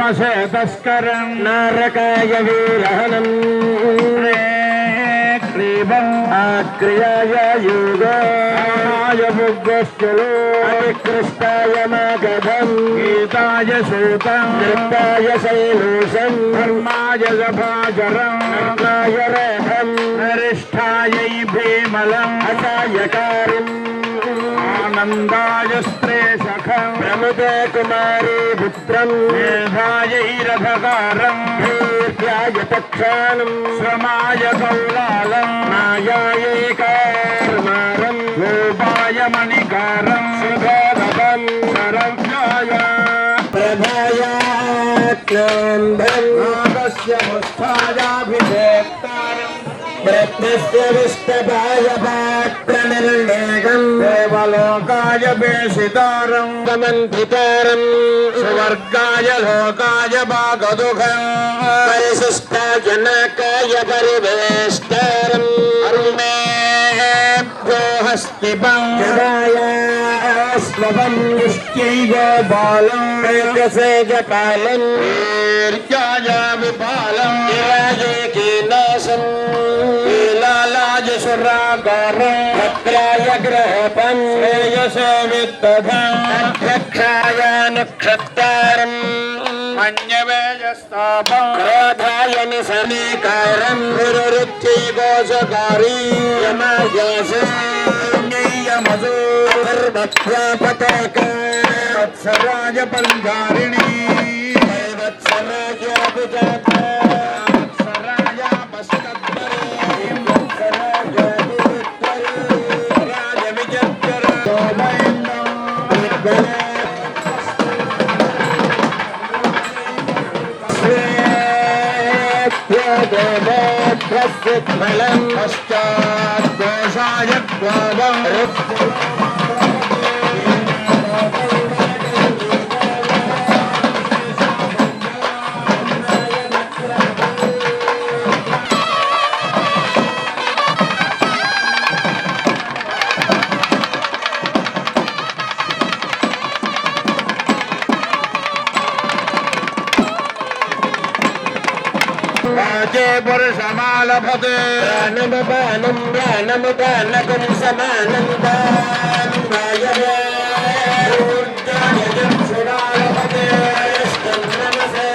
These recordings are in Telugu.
तस्करं नारकाय वीरहनं क्लीबं आक्रियाय योगाय मुग्गश्चलो अतिकृष्टाय मागधं गीताय सूतं नृत्ताय शैलूषं धर्माय सभाचरं नर्ताय रेहं हरिष्ठायै भीमलं असायकारिम् आनन्दाय स्त्रेशखं प्रमुदे कुमारी पुत्रं मेधायै रथकारं कीर्त्याय तक्षानं श्रमाय कौलालं नायायै कार्मारं लोपाय मणिकारं सुखदं शरव्याय प्रभायात्नन्दं नागस्य मुष्ठायाभिषेक्तारं रत्नस्य विष्टभाय पात्रनिर्णेगं देवलोकाय पेषितारं समन्वितारं सुवर्गाय लोकाय भागदुःखं परिशिष्टाय नकाय परिवेष्टारं अरुणेभ्यो हस्तिपं जगायास्मवं निश्चै गोपालं वेदसेजपालं वीर्याय विपालं गिरायकीनाशं सुरागारं भद्राय ग्रहपं श्रेयसोवित्तधं अध्यक्षाय नक्षत्रारं मन्यवेयस्तापं क्रोधाय निशनीकारं गुरुरुच्चैघोषकारी यमायासो सर्वभ्यापतक वत्सराय पञ्चारिणी वत्सराय अभिजात फलं पश्चात् दोषाय त्वं राजे पुरुषमालभते प्राणमपानं प्राणमुपानकं समानं दानवायवे ऊर्जायक्षुरालभते ष्टं नमसे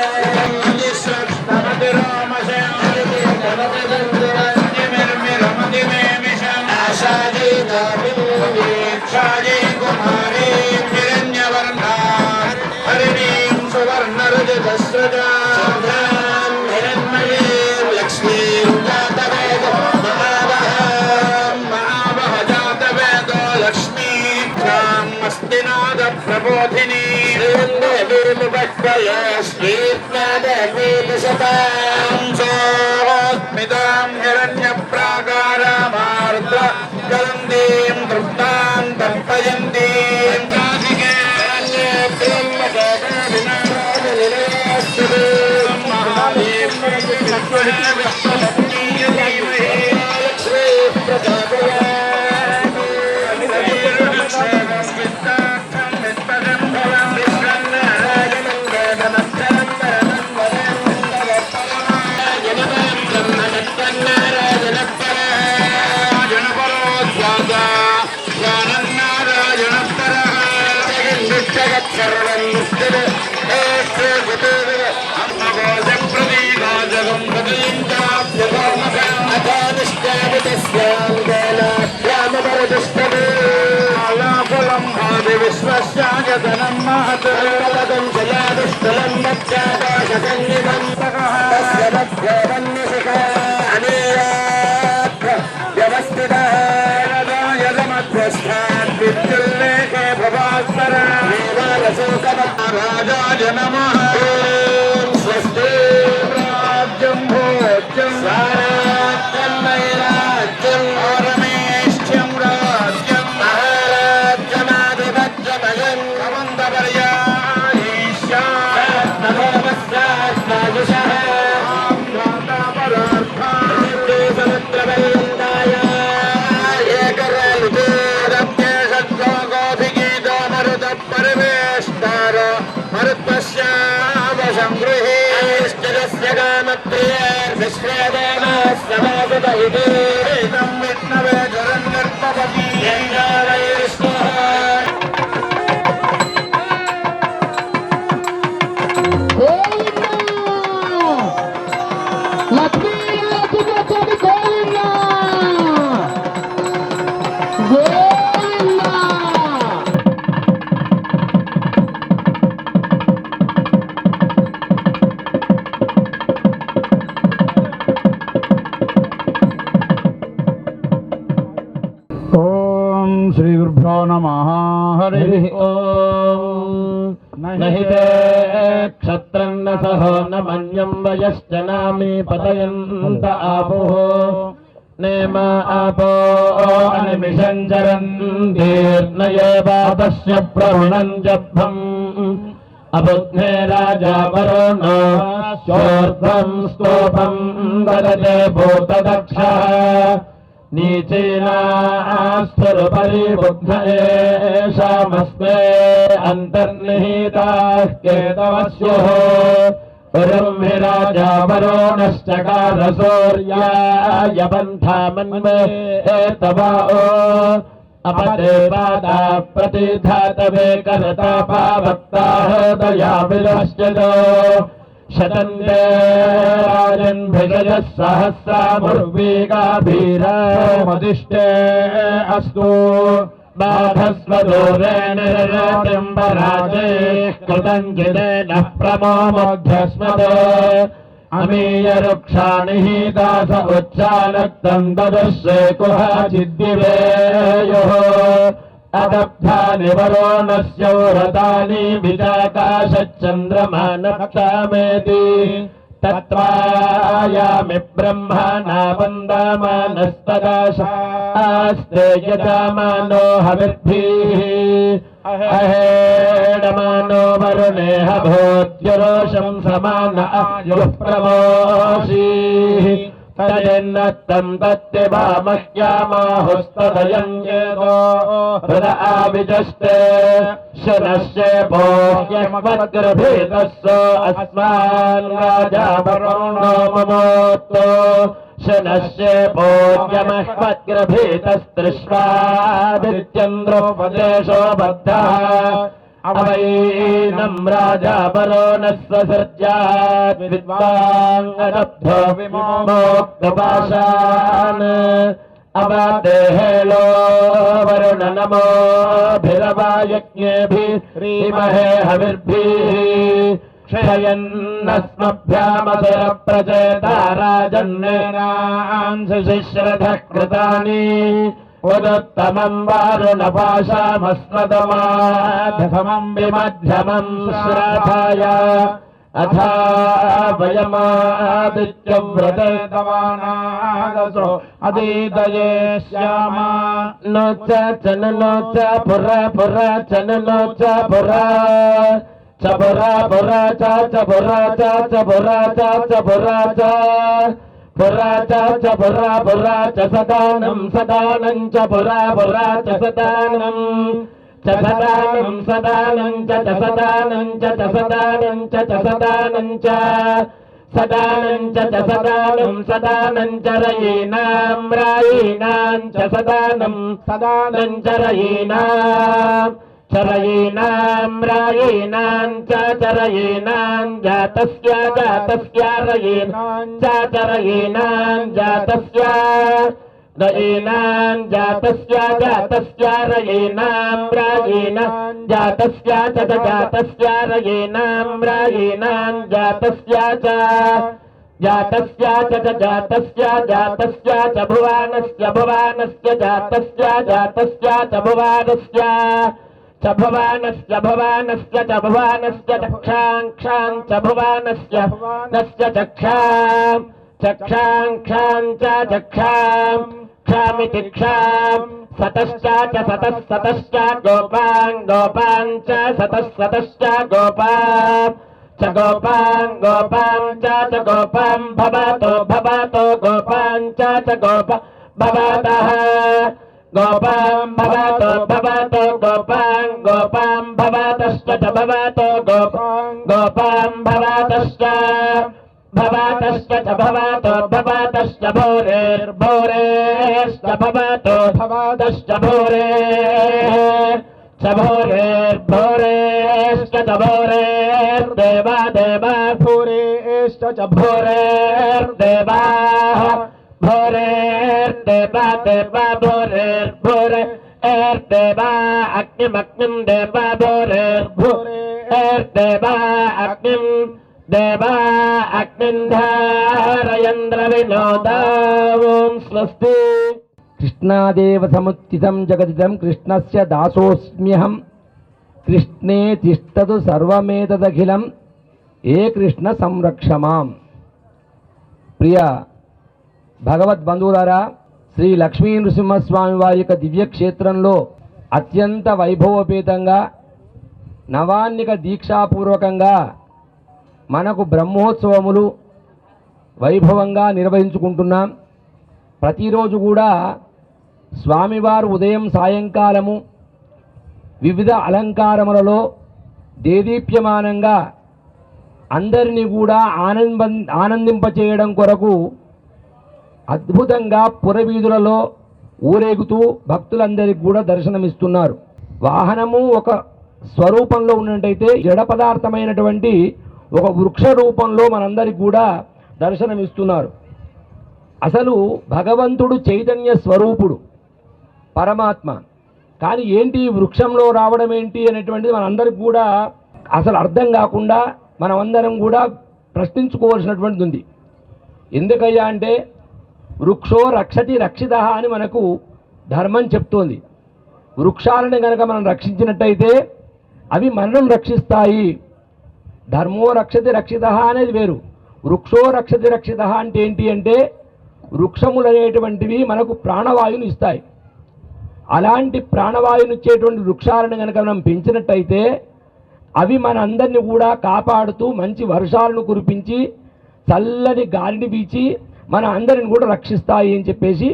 अजिश्रष्टमतिरोमसे अजिमिर्मिरमति मे विषम् आशायै दाविक्षायै कुमारी हिरण्यवर्णा हरिणीं सुवर्णरुजितस्रजा प्रबोधिनी स्मितां हिरण्यप्राकारामार्द्र गलन्दीं तृप्तां तर्पयन्तीं विश्वस्याजनं महत्वं जयादुष्टलं मत्यादाशकन्निमं तस्य भक्तवन्निशिखा अनेयात्र व्यवस्थितः यदमध्यस्थान् विद्युल्लेखे भवात्तरा राजाय नमः स्वस्ति राज्यं भोज्यं स्वाराज्यं नैराज्यं रमेश्यं राज्यं महाराज्यमाधिपत्यमयं कमन्दपर्यायीश्यात्मभवस्यात्मायुषः समुद्रपर्यन्ताय एकरालुतेरप्येषद्गोगोभिगीतो मरुतः परिवेष्टार मरुत्वस्य समागत इति एतं विष्णवे जगन्निर्भवति श्री गुरुभ्यो नमः। हरि ओम। नहि ते क्षत्रन्न सहो न मन्यं वयश्च नामे पतयन्त आपोः नेम आपो अनिमिषं चरन्तीर्नयेवापस्य प्रवृणं जभ्रम् अबुद्धे राजा वरुणो शोर्ध्वं स्तोपं वदते भूतदक्षः नीचेनास्थुरपरिबुद्ध एषामस्मे अन्तर्निहिताः केतवस्युः पुरं राजा वरुणश्चकार सूर्याय पन्थामन्वे एतवाओ अपते पादा प्रतिधातवे करता पावक्ता हृदया विलश्यतो शतन्ते राजन् भिषजः सहस्रामुर्वीगाभीरामदिष्टे अस्तु बाधस्वदूरेण रतिम्बराजे कृतञ्जिदेन प्रमोमध्यस्मदे अमीयरुक्षाणि हि दास उच्चानक्तम् ददुष्ये कुहाचिद्दिवेयोः अदब्धानि वरुणस्य व्रतानि विजाकाशच्चन्द्रमा नक्षामेति तत्त्वायामि ब्रह्मणा वन्दमानस्तदाशास्ते यजामानो हविर्भिः अहेडमानो वरुणेह भूत्युरोषं समान आयुः प्रमोषीः तदेन्नत्तं तत्तिवामह्यामाहुस्तदयं येतो हृद आविजस्ते शनस्य भोह्यमवद्गर्भेतस्य अस्मान् राजा वरुणो ममोत्तो शनस्य भोह्यमवद्गर्भेतस्त्रिष्वादित्यन्द्रोपदेशो बद्धः अवैनं राजा वरुणस्य सृज्यात् विद्वाङ्गदब्धो विमोक्तपाशान् अवदेहेलो वरुण नमोभिरवायज्ञेभिरीमहे हविर्भिः क्षयन्नस्मभ्यामसुरप्रचेता राजन्नेनांशिश्रधः कृतानि उदुत्तमं वारुणपाशामस्मदमाध्यमं विमध्यमं श्राद्धाय अथा वयमादित्यव्रते तवानागसो अदीतये श्यामा नो च चन नो च पुरा पुरा चन नो च पुरा च पुरा पुरा च पुरा च पुरा च पुरा च पुरा च पुरा पुरा च सदानं सदानं च पुरा पुरा च सदानं च सदानं सदानं च सदानं च सदानं च सदानं च सदानं च सदानं सदानं च रयीनां रायीनां च सदानं सदानं च रयीनां चरयीनां रायीनां च चरयीनां जातस्य जातस्य रयीनां च चरयीनां जातस्य रयीनां जातस्य जातस्य रयीनां रायीनां जातस्य च जातस्य रयीनां रायीनां जातस्य च जातस्य च जातस्य जातस्य च भुवानस्य भुवानस्य जातस्य जातस्य च भुवानस्य च भुवानस्य भुवानस्य च भुवानस्य चक्षां क्षां च भुवानस्य नस्य चक्षां चक्षां क्षां च चक्षां क्षामिति क्षां सतश्च च सतः सतश्च गोपां गोपां च सतः सतश्च गोपां च गोपां गोपां च गोपां भवतो भवतो गोपां च गोपा भवतः गोपां भवतो भवतो गोपां गोपां भवतश्च भवतो गोपां गोपां भवतश्च भवत भूरेश्च च भवतो भवतश्च भूरेर्भूरेश्च भवतो भवतश्च भूरेः च भूरेर्भूरेश्च च भूरेर्देवा देवा भूरेश्च च भूरेर्देवाः भूरेर्देवा देवा भूरेर्भूरेर्देवा अग्निमग्निं देवा भूरेर्भूरेर्देवा अग्निं देवा अग्निन्धारयन्द्र विनोदावं स्वस्ति। कृष्णादेव समुत्थितं जगदिदं कृष्णस्य दासोऽस्म्यहं कृष्णे तिष्ठतु सर्वमेतदखिलं ఏ కృష్ణ సంరక్షమాం. ప్రియ భగవద్బంధువులారా, శ్రీ లక్ష్మీ నృసింహస్వామి వారి యొక్క దివ్యక్షేత్రంలో అత్యంత వైభవోపేతంగా నవాన్నిక దీక్షాపూర్వకంగా మనకు బ్రహ్మోత్సవములు వైభవంగా నిర్వహించుకుంటున్నాం. ప్రతిరోజు కూడా స్వామివారు ఉదయం సాయంకాలము వివిధ అలంకారములలో దేదీప్యమానంగా అందరినీ కూడా ఆనందింపచేయడం కొరకు అద్భుతంగా పురవీధులలో ఊరేగుతూ భక్తులందరికీ కూడా దర్శనమిస్తున్నారు. వాహనము ఒక స్వరూపంలో ఉన్నట్టయితే జడ పదార్థమైనటువంటి ఒక వృక్ష రూపంలో మనందరికీ కూడా దర్శనమిస్తున్నారు. అసలు భగవంతుడు చైతన్య స్వరూపుడు పరమాత్మ. కానీ ఏంటి వృక్షంలో రావడం ఏంటి అనేటువంటిది మనందరికి కూడా అసలు అర్థం కాకుండా మనమందరం కూడా ప్రశ్నించుకోవాల్సినటువంటిది ఉంది. ఎందుకయ్యా అంటే వృక్షో రక్షతి రక్షిత అని మనకు ధర్మం చెప్తోంది. వృక్షాలను కనుక మనం రక్షించినట్టయితే అవి మనల్ని రక్షిస్తాయి. ధర్మో రక్షతి రక్షిత అనేది వేరు. వృక్షో రక్షతి రక్షిత అంటే ఏంటి అంటే వృక్షములు అనేటువంటివి మనకు ప్రాణవాయువుని ఇస్తాయి. అలాంటి ప్రాణవాయువుని ఇచ్చేటువంటి వృక్షాలను కనుక మనం పెంచినట్టయితే అవి మన అందరినీ కూడా కాపాడుతూ మంచి వర్షాలను కురిపించి చల్లని గాలిని పీల్చి మన అందరిని కూడా రక్షిస్తాయి అని చెప్పేసి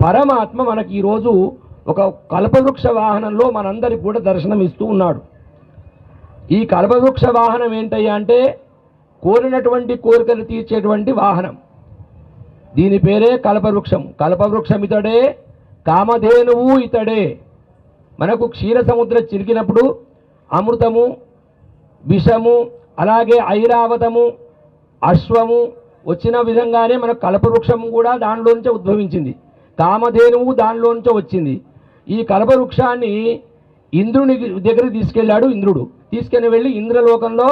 పరమాత్మ మనకి ఈరోజు ఒక కల్పవృక్ష వాహనంలో మనందరికి కూడా దర్శనమిస్తూ ఉన్నాడు. ఈ కల్పవృక్ష వాహనం ఏంటయ్యా అంటే కోరినటువంటి కోరికలు తీర్చేటువంటి వాహనం. దీని పేరే కల్పవృక్షం. కల్పవృక్షం ఇతడే, కామధేనువు ఇతడే. మనకు క్షీర సముద్రం చిరికినప్పుడు అమృతము, విషము, అలాగే ఐరావతము, అశ్వము వచ్చిన విధంగానే మనకు కల్పవృక్షము కూడా దానిలోంచే ఉద్భవించింది. కామధేనువు దానిలోంచే వచ్చింది. ఈ కల్పవృక్షాన్ని ఇంద్రుని దగ్గరికి తీసుకెళ్ళాడు. ఇంద్రుడు తీసుకెళ్ళి వెళ్ళి ఇంద్రలోకంలో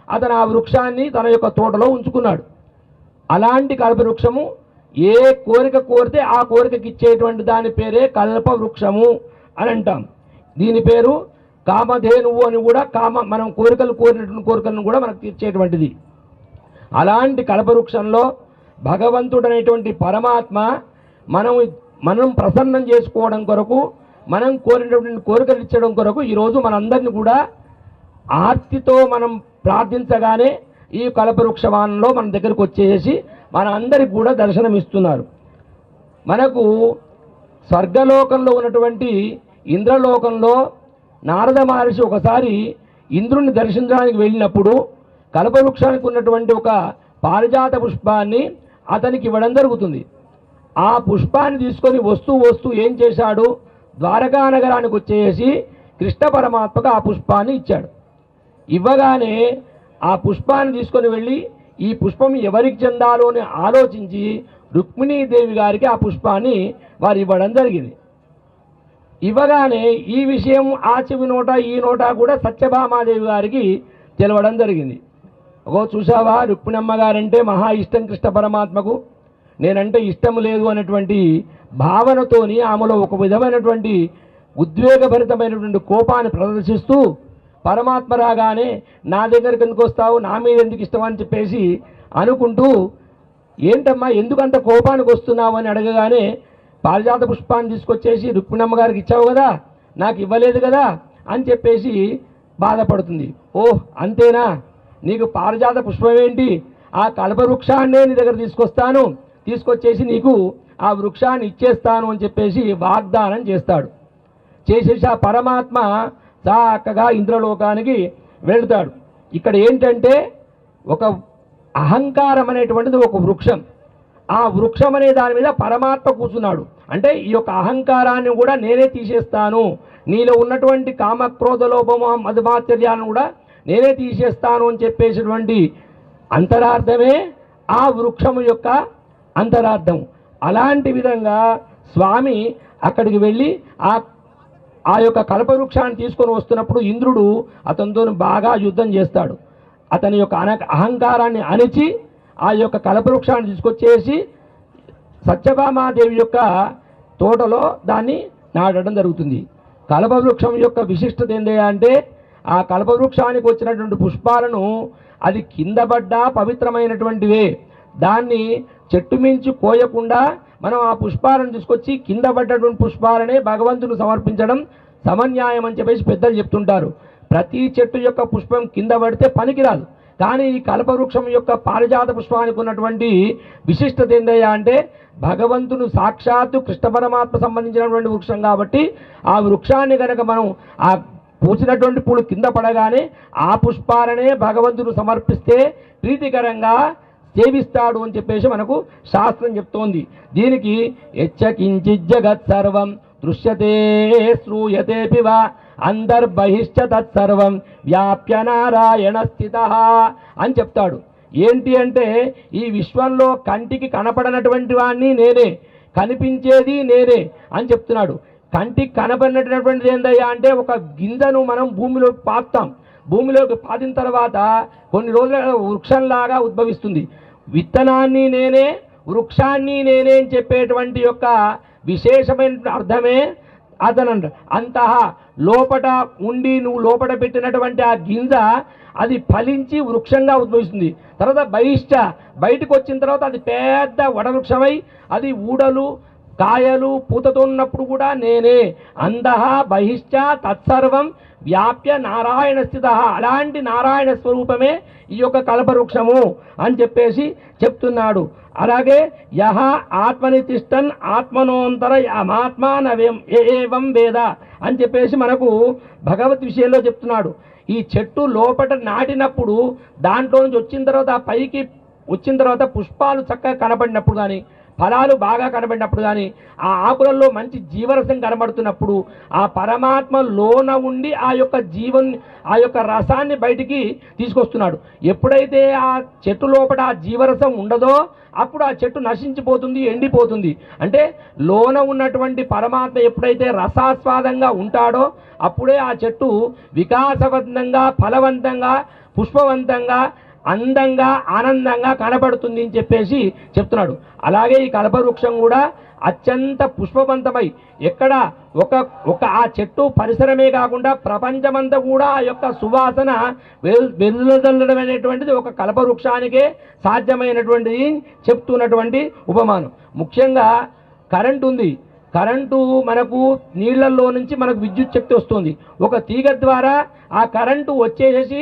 అతను ఆ వృక్షాన్ని తన యొక్క తోటలో ఉంచుకున్నాడు. అలాంటి కల్పవృక్షము ఏ కోరిక కోరితే ఆ కోరికకి ఇచ్చేటువంటి దాని పేరే కల్పవృక్షము అని అంటాం. దీని పేరు కామధేనువు అని కూడా మనం కోరినటువంటి కోరికలను కూడా మనకు తీర్చేటువంటిది. అలాంటి కల్పవృక్షంలో భగవంతుడు అనేటువంటి పరమాత్మ మనం ప్రసన్నం చేసుకోవడం కొరకు, మనం కోరినటువంటి కోరికలు ఇచ్చడం కొరకు ఈరోజు మనందరినీ కూడా ఆర్తితో మనం ప్రార్థించగానే ఈ కల్పవృక్షవానంలో మన దగ్గరకు వచ్చేసి మన అందరికి కూడా దర్శనమిస్తున్నారు. మనకు స్వర్గలోకంలో ఉన్నటువంటి ఇంద్రలోకంలో నారద మహర్షి ఒకసారి ఇంద్రుని దర్శించడానికి వెళ్ళినప్పుడు కల్పవృక్షానికి ఉన్నటువంటి ఒక పారిజాత పుష్పాన్ని అతనికి ఇవ్వడం జరుగుతుంది. ఆ పుష్పాన్ని తీసుకొని వస్తూ ఏం చేశాడు, ద్వారకా నగరానికి వచ్చేసి కృష్ణ పరమాత్మకు ఆ పుష్పాన్ని ఇచ్చాడు. ఇవ్వగానే ఆ పుష్పాన్ని తీసుకొని వెళ్ళి ఈ పుష్పం ఎవరికి చెందాలో అని ఆలోచించి రుక్మిణీదేవి గారికి ఆ పుష్పాన్ని వారు ఇవ్వడం జరిగింది. ఇవ్వగానే ఈ విషయం ఆ చెవి నోట ఈ నోట కూడా సత్యభామాదేవి గారికి తెలవడం జరిగింది. చూసావా, రుక్మిణమ్మ గారంటే మహా ఇష్టం కృష్ణ పరమాత్మకు, నేనంటే ఇష్టం లేదు అనేటువంటి భావనతోని ఆమెలో ఒక విధమైనటువంటి ఉద్వేగభరితమైనటువంటి కోపాన్ని ప్రదర్శిస్తూ పరమాత్మ రాగానే నా దగ్గరికి ఎందుకు వస్తావు, నా మీద ఎందుకు ఇష్టం అని చెప్పేసి అనుకుంటూ, ఏంటమ్మా ఎందుకంత కోపానికి వస్తున్నావు అని అడగగానే పారిజాత పుష్పాన్ని తీసుకొచ్చేసి రుక్మిణమ్మ గారికి ఇచ్చావు కదా, నాకు ఇవ్వలేదు కదా అని చెప్పేసి బాధపడుతుంది. ఓహ్ అంతేనా, నీకు పారిజాత పుష్పం ఏంటి, ఆ కల్పవృక్షాన్నే నీ దగ్గర తీసుకొచ్చేసి నీకు ఆ వృక్షాన్ని ఇచ్చేస్తాను అని చెప్పేసి వాగ్దానం చేస్తాడు. చేసేసి ఆ పరమాత్మ చక్కగా ఇంద్రలోకానికి వెళ్తాడు. ఇక్కడ ఏంటంటే ఒక అహంకారం అనేటువంటిది ఒక వృక్షం. ఆ వృక్షం అనే దాని మీద పరమాత్మ కూర్చున్నాడు. అంటే ఈ యొక్క అహంకారాన్ని కూడా నేనే తీసేస్తాను, నీలో ఉన్నటువంటి కామక్రోధ లోభము మధుమాత్సర్యాలను కూడా నేనే తీసేస్తాను అని చెప్పేసినటువంటి అంతరార్థమే ఆ వృక్షము యొక్క అంతరార్థం. అలాంటి విధంగా స్వామి అక్కడికి వెళ్ళి ఆ యొక్క కల్పవృక్షాన్ని తీసుకొని వస్తున్నప్పుడు ఇంద్రుడు అతనితో బాగా యుద్ధం చేస్తాడు. అతని యొక్క అహంకారాన్ని అణిచి ఆ యొక్క కల్పవృక్షాన్ని తీసుకొచ్చేసి సత్యభామాదేవి యొక్క తోటలో దాన్ని నాటడం జరుగుతుంది. కల్పవృక్షం యొక్క విశిష్టత ఏంటి అంటే ఆ కల్పవృక్షానికి వచ్చినటువంటి పుష్పాలను అది కింద పడ్డా పవిత్రమైనటువంటివే. దాన్ని చెట్టు మించి కోయకుండా మనం ఆ పుష్పాలను తీసుకొచ్చి కింద పడ్డటువంటి పుష్పాలనే భగవంతుడు సమర్పించడం సమన్యాయం అని చెప్పేసి పెద్దలు చెప్తుంటారు. ప్రతి చెట్టు యొక్క పుష్పం కింద పడితే పనికిరాదు. కానీ ఈ కల్పవృక్షం యొక్క పారిజాత పుష్పానికి ఉన్నటువంటి విశిష్టత ఏందయ్యా అంటే భగవంతుడు సాక్షాత్తు కృష్ణ పరమాత్మ సంబంధించినటువంటి వృక్షం కాబట్టి ఆ వృక్షాన్ని కనుక మనం ఆ పూసినటువంటి పూలు కింద పడగానే ఆ పుష్పాలనే భగవంతుడు సమర్పిస్తే ప్రీతికరంగా సేవిస్తాడు అని చెప్పేసి మనకు శాస్త్రం చెప్తోంది. దీనికి యచ్చకించిత్ జగత్ సర్వం దృశ్యతే శ్రూయతే పివ అంతర్బహిశ్చ తత్సర్వం వ్యాప్య నారాయణ స్థితః అని చెప్తాడు. ఏంటి అంటే ఈ విశ్వంలో కంటికి కనపడనటువంటి వాడిని నేనే, కనిపించేది నేనే అని చెప్తున్నాడు. కంటికి కనపడినటువంటిది ఏందయ్యా అంటే ఒక గింజను మనం భూమిలోకి పాతాం. భూమిలోకి పాతిన తర్వాత కొన్ని రోజుల వృక్షంలాగా ఉద్భవిస్తుంది. విత్తనాన్ని నేనే, వృక్షాన్ని నేనే అని చెప్పేటువంటి యొక్క విశేషమైన అర్థమే అదనంట. అంతః లోపట ఉండి నువ్వు లోపట పెట్టినటువంటి ఆ గింజ అది ఫలించి వృక్షంగా ఉద్భవిస్తుంది. తర్వాత బయటకు వచ్చిన తర్వాత అది పెద్ద వడవృక్షమై అది ఊడలు కాయలు పూతతో ఉన్నప్పుడు కూడా నేనే. అంధః బహిశ్చ తత్సర్వం వ్యాప్య నారాయణ స్థిత. అలాంటి నారాయణ స్వరూపమే ఈ యొక్క కల్పవృక్షము అని చెప్పేసి చెప్తున్నాడు. అలాగే యహ ఆత్మని తిష్టన్ ఆత్మనోంతర యమాత్మానవేం ఏవం వేద అని చెప్పేసి మనకు భగవత్ విషయంలో చెప్తున్నాడు. ఈ చెట్టు లోపట నాటినప్పుడు దాంట్లో నుంచి వచ్చిన తర్వాత పైకి వచ్చిన తర్వాత పుష్పాలు చక్కగా కనబడినప్పుడు కానీ ఫలాలు బాగా కనబడినప్పుడు కానీ ఆ ఆకులలో మంచి జీవరసం కనబడుతున్నప్పుడు ఆ పరమాత్మ లోన ఉండి ఆ యొక్క రసాన్ని బయటికి తీసుకొస్తున్నాడు. ఎప్పుడైతే ఆ చెట్టు లోపల ఆ జీవరసం ఉండదో అప్పుడు ఆ చెట్టు నశించిపోతుంది, ఎండిపోతుంది. అంటే లోన ఉన్నటువంటి పరమాత్మ ఎప్పుడైతే రసాస్వాదంగా ఉంటాడో అప్పుడే ఆ చెట్టు వికాసవంతంగా ఫలవంతంగా పుష్పవంతంగా అందంగా ఆనందంగా కనబడుతుంది అని చెప్పేసి చెప్తున్నాడు. అలాగే ఈ కల్పవృక్షం కూడా అత్యంత పుష్పవంతమై ఎక్కడ ఒక ఆ చెట్టు పరిసరమే కాకుండా ప్రపంచమంతా కూడా ఆ యొక్క సువాసన వెలువడడం అనేటువంటిది ఒక కల్పవృక్షానికే సాధ్యమైనటువంటిది చెప్తున్నటువంటి ఉపమానం. ముఖ్యంగా కరెంటు ఉంది. కరెంటు మనకు నీళ్లలో నుంచి మనకు విద్యుత్ శక్తి వస్తుంది. ఒక తీగ ద్వారా ఆ కరెంటు వచ్చేసేసి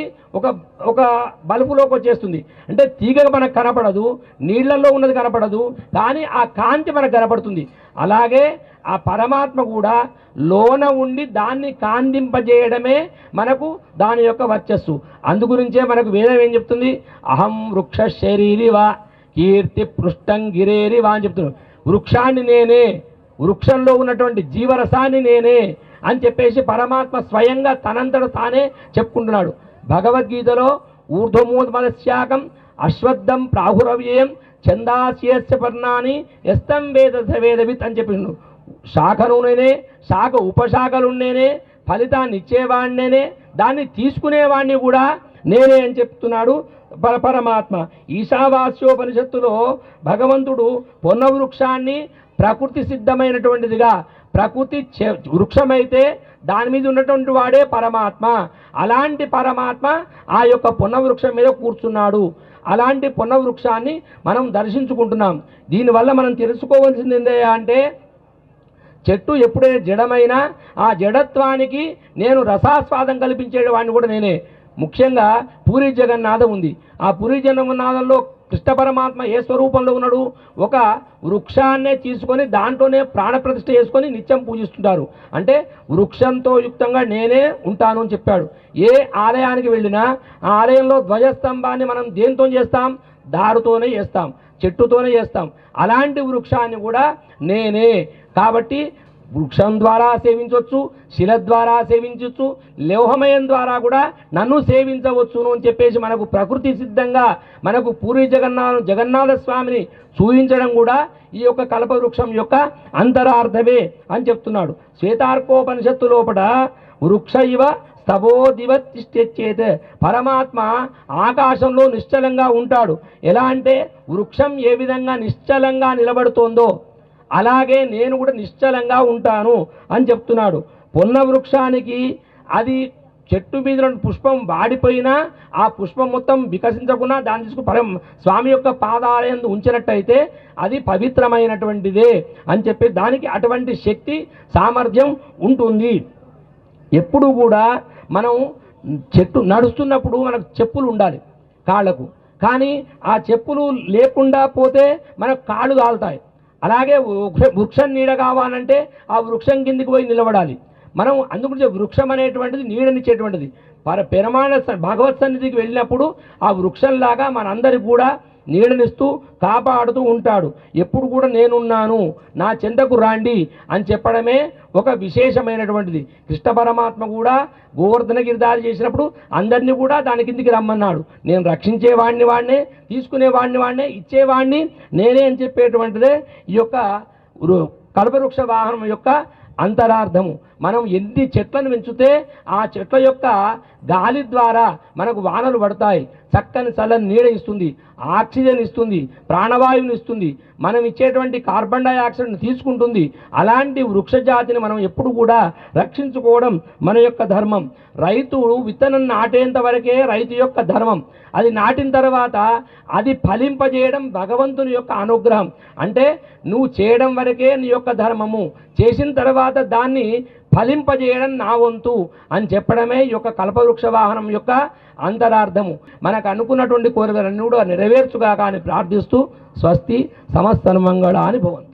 ఒక బల్బులోకి వచ్చేస్తుంది. అంటే తీగ మనకు కనపడదు, నీళ్లలో ఉన్నది కనపడదు, కానీ ఆ కాంతి మనకు కనపడుతుంది. అలాగే ఆ పరమాత్మ కూడా లోన ఉండి దాన్ని కాంతింపజేయడమే మనకు దాని యొక్క వర్చస్సు. అందుగురించే మనకు వేదం ఏం చెప్తుంది? అహం వృక్ష శరీరివా కీర్తి పృష్టం గిరేరివా అని చెప్తున్నాడు. వృక్షాన్ని నేనే, వృక్షంలో ఉన్నటువంటి జీవరసాన్ని నేనే అని చెప్పేసి పరమాత్మ స్వయంగా తనంతట తానే చెప్పుకుంటున్నాడు. భగవద్గీతలో ఊర్ధ్వమూర్ధ్వమదశాకం అశ్వత్థం ప్రాహురవ్యయం ఛందాస్యస్య పర్ణాని యస్తం వేద వేదవిత్ అని చెప్పిండు. శాఖను నేనే, శాఖ ఉపశాఖలు నేనే, ఫలితాన్ని ఇచ్చేవాడినేనే, దాన్ని తీసుకునేవాడిని కూడా నేనే అని చెప్తున్నాడు పరమాత్మ. ఈశావాస్యోపనిషత్తులో భగవంతుడు పొన్న వృక్షాన్ని ప్రకృతి సిద్ధమైనటువంటిదిగా, ప్రకృతి వృక్షమైతే దాని మీద ఉన్నటువంటి వాడే పరమాత్మ. అలాంటి పరమాత్మ ఆ యొక్క పొన్న వృక్షం మీద కూర్చున్నాడు. అలాంటి పొన్న వృక్షాన్ని మనం దర్శించుకుంటున్నాం. దీనివల్ల మనం తెలుసుకోవాల్సింది ఏంటంటే అంటే చెట్టు ఎప్పుడైనా జడమైనా ఆ జడత్వానికి నేను రసాస్వాదం కల్పించేవాడిని కూడా నేనే. ముఖ్యంగా పూరి జగన్నాథం ఉంది. ఆ పూరి జగన్నాథంలో కృష్ణ పరమాత్మ ఏ స్వరూపంలో ఉన్నాడు? ఒక వృక్షాన్నే తీసుకొని దాంట్లోనే ప్రాణప్రతిష్ఠ చేసుకొని నిత్యం పూజిస్తుంటారు. అంటే వృక్షంతో యుక్తంగా నేనే ఉంటాను అని చెప్పాడు. ఏ ఆలయానికి వెళ్ళినా ఆ ఆలయంలో ధ్వజస్తంభాన్ని మనం దేంతో చేస్తాం? దారుతోనే చేస్తాం, చెట్టుతోనే చేస్తాం. అలాంటి వృక్షాన్ని కూడా నేనే. కాబట్టి వృక్షం ద్వారా సేవించవచ్చు, శిల ద్వారా సేవించవచ్చు, లోహమయం ద్వారా కూడా నన్ను సేవించవచ్చును అని చెప్పేసి మనకు ప్రకృతి సిద్ధంగా మనకు పూరి జగన్నాథ స్వామిని చూపించడం కూడా ఈ యొక్క కల్పవృక్షం యొక్క అంతరార్థమే అని చెప్తున్నాడు. శ్వేతార్కోపనిషత్తు లోపల వృక్ష ఇవ స్తవోదివతిష్ఠేత్, పరమాత్మ ఆకాశంలో నిశ్చలంగా ఉంటాడు. ఎలా అంటే వృక్షం ఏ విధంగా నిశ్చలంగా నిలబడుతోందో అలాగే నేను కూడా నిశ్చలంగా ఉంటాను అని చెప్తున్నాడు. పొన్న వృక్షానికి అది చెట్టు మీద పుష్పం వాడిపోయినా ఆ పుష్పం మొత్తం వికసించకుండా దాన్ని తీసుకు స్వామి యొక్క పాదాలయందు ఉంచినట్టయితే అది పవిత్రమైనటువంటిదే అని చెప్పి దానికి అటువంటి శక్తి సామర్థ్యం ఉంటుంది. ఎప్పుడు కూడా మనం చెట్టు నడుస్తున్నప్పుడు మనకు చెప్పులు ఉండాలి కాళ్ళకు, కానీ ఆ చెప్పులు లేకుండా పోతే మనకు కాళ్ళు కాలుతాయి. అలాగే వృక్షం నీడ కావాలంటే ఆ వృక్షం కిందికి పోయి నిలబడాలి మనం. అందుగురించి వృక్షం అనేటువంటిది నీడనిచ్చేటువంటిది. పెరమాణ భగవత్ సన్నిధికి వెళ్ళినప్పుడు ఆ వృక్షంలాగా మనందరికి కూడా నీడనిస్తూ కాపాడుతూ ఉంటాడు. ఎప్పుడు కూడా నేనున్నాను, నా చెంతకు రాండి అని చెప్పడమే ఒక విశేషమైనటువంటిది. కృష్ణ పరమాత్మ కూడా గోవర్ధన గిరిదారి చేసినప్పుడు అందరినీ కూడా దాని కిందికి రమ్మన్నాడు. నేను రక్షించేవాడిని వాడినే, తీసుకునేవాడిని వాడినే, ఇచ్చేవాడిని నేనే అని చెప్పేటువంటిదే ఈ యొక్క కల్పవృక్ష వాహనం యొక్క అంతరార్థము. మనం ఎన్ని చెట్లను పెంచితే ఆ చెట్ల యొక్క గాలి ద్వారా మనకు వానలు పడతాయి, చక్కని చల్లని నీడ ఇస్తుంది, ఆక్సిజన్ ఇస్తుంది, ప్రాణవాయువుని ఇస్తుంది, మనం ఇచ్చేటువంటి కార్బన్ డైఆక్సైడ్ని తీసుకుంటుంది. అలాంటి వృక్ష జాతిని మనం ఎప్పుడు కూడా రక్షించుకోవడం మన యొక్క ధర్మం. రైతు విత్తనం నాటేంత వరకే రైతు యొక్క ధర్మం. అది నాటిన తర్వాత అది ఫలింపజేయడం భగవంతుని యొక్క అనుగ్రహం. అంటే నువ్వు చేయడం వరకే నీ యొక్క ధర్మము, చేసిన తర్వాత దాన్ని ఫలింపజేయడం నా వంతు అని చెప్పడమే ఈ యొక్క కల్పవృక్ష వాహనం యొక్క అంతరార్థము. మనకు అనుకున్నటువంటి కోరికలన్నీ కూడా నెరవేర్చుగా కానీ ప్రార్థిస్తూ స్వస్తి సమస్తన్మంగళాని భవంతు.